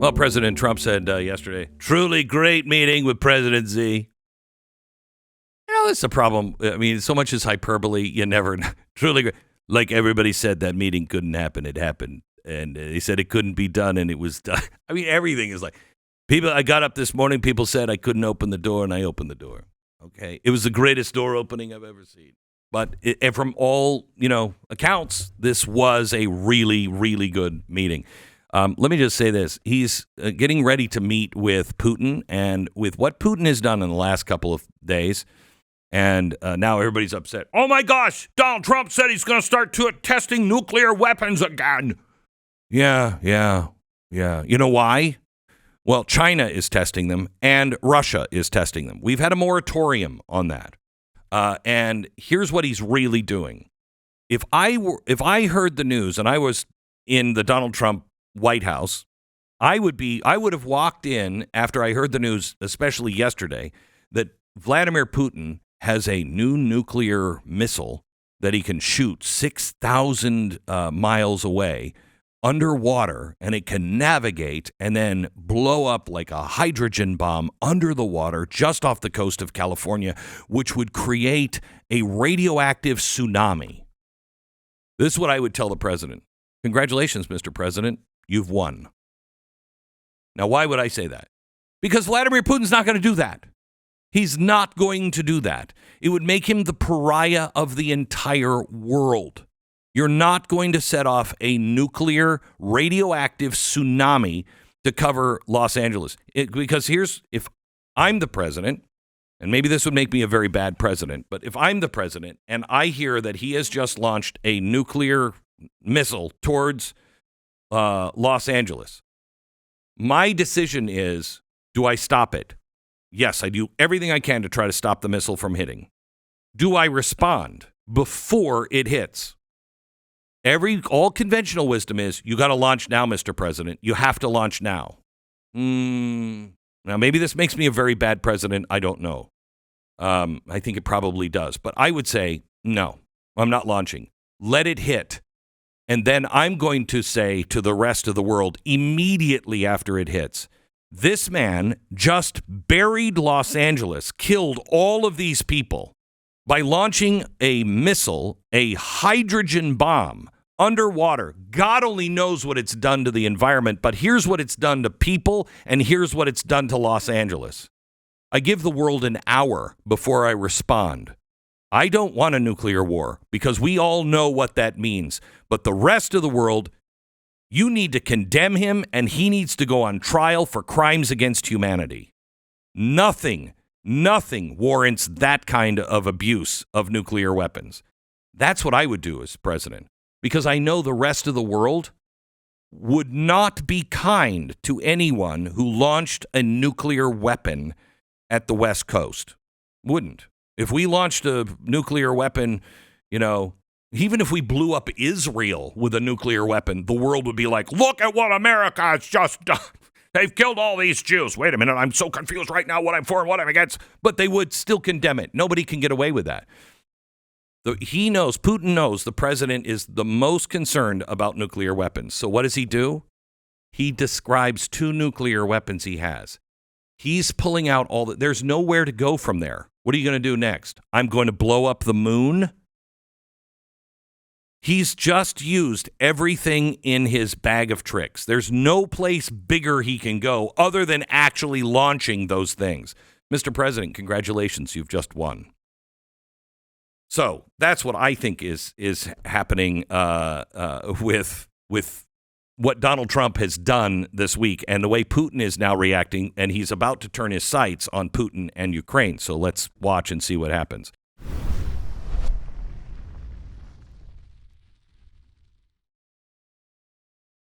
Well, President Trump said yesterday, truly great meeting with President Z. That's the problem. I mean, so much is hyperbole. You never truly great. Like everybody said, that meeting couldn't happen. It happened. And they said it couldn't be done, and it was done. I mean, everything is like people. I got up this morning. People said I couldn't open the door, and I opened the door. Okay, it was the greatest door opening I've ever seen. But from all accounts, this was a really, really good meeting. Let me just say this. He's getting ready to meet with Putin, and with what Putin has done in the last couple of days, and now everybody's upset. Oh, my gosh, Donald Trump said he's going to start testing nuclear weapons again. Yeah. You know why? Well, China is testing them, and Russia is testing them. We've had a moratorium on that. And here's what he's really doing. If I heard the news and I was in the Donald Trump White House, I would have walked in after I heard the news, especially yesterday, that Vladimir Putin has a new nuclear missile that he can shoot 6,000 miles away underwater, and it can navigate and then blow up like a hydrogen bomb under the water just off the coast of California, which would create a radioactive tsunami. This is what I would tell the president. Congratulations, Mr. President. You've won. Now, why would I say that? Because Vladimir Putin's not going to do that. He's not going to do that. It would make him the pariah of the entire world. You're not going to set off a nuclear radioactive tsunami to cover Los Angeles. Because if I'm the president, and maybe this would make me a very bad president, but if I'm the president and I hear that he has just launched a nuclear missile towards Los Angeles, my decision is, do I stop it? Yes, I do everything I can to try to stop the missile from hitting. Do I respond before it hits? All conventional wisdom is, you got to launch now, Mr. President. You have to launch now. Now, maybe this makes me a very bad president. I don't know. I think it probably does. But I would say, no, I'm not launching. Let it hit. And then I'm going to say to the rest of the world immediately after it hits, this man just buried Los Angeles, killed all of these people by launching a missile, a hydrogen bomb, underwater. God only knows what it's done to the environment, but here's what it's done to people, and here's what it's done to Los Angeles. I give the world an hour before I respond. I don't want a nuclear war, because we all know what that means. But the rest of the world, you need to condemn him, and he needs to go on trial for crimes against humanity. Nothing warrants that kind of abuse of nuclear weapons. That's what I would do as president, because I know the rest of the world would not be kind to anyone who launched a nuclear weapon at the West Coast. Wouldn't. If we launched a nuclear weapon, even if we blew up Israel with a nuclear weapon, the world would be like, look at what America has just done. They've killed all these Jews. Wait a minute, I'm so confused right now what I'm for and what I'm against. But they would still condemn it. Nobody can get away with that. Putin knows the president is the most concerned about nuclear weapons. So what does he do? He describes 2 nuclear weapons he has. He's pulling out there's nowhere to go from there. What are you going to do next? I'm going to blow up the moon? He's just used everything in his bag of tricks. There's no place bigger he can go other than actually launching those things. Mr. President, congratulations, you've just won. So that's what I think is happening with what Donald Trump has done this week and the way Putin is now reacting, and he's about to turn his sights on Putin and Ukraine. So let's watch and see what happens.